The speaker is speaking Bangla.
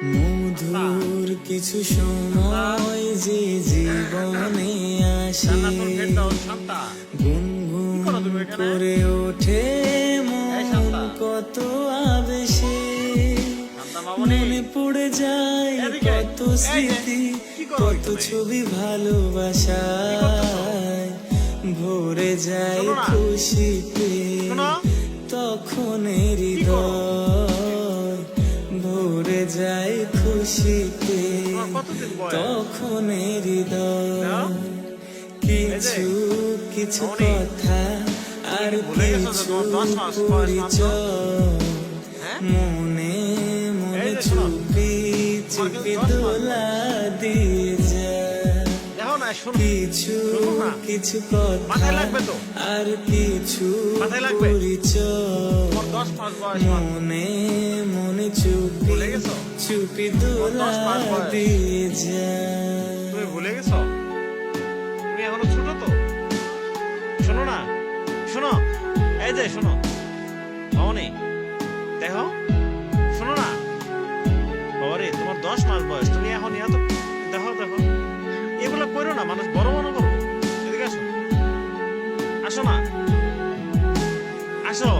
মধুর কিছু সময় যে জীবনে আসে, গুনগুন করে ওঠে মন কত আবেশে, মনে পড়ে যায় কত স্মৃতি, কত ছবি ভালোবাসায়, ভরে যায় খুশিতে তখন হৃদয়, ভরে যায় খুশিতে তখন হৃদয়। কিছু কিছু কথা আর কিছু পরিচয়, মনে মনে চুপি চুপি দোলা দিয়ে যায়। কিছু কিছু কথা আর কিছু পরিচয়, মনে মনে চুপি চুপি দোলা দিয়ে যায়। তুমি ভুলে গেছো? তুমি এখনো ছোট তো, শোনো না, শোনো, এই যে শোনো মামনি, দেখো, শোনো না বাবারে, তোমার 10 মাস বয়স, তুমি এখন এত, দেখো দেখো, এগুলো করো না, মানুষ বড় মনে করো। এদিকে আসো, আসো না, আসো।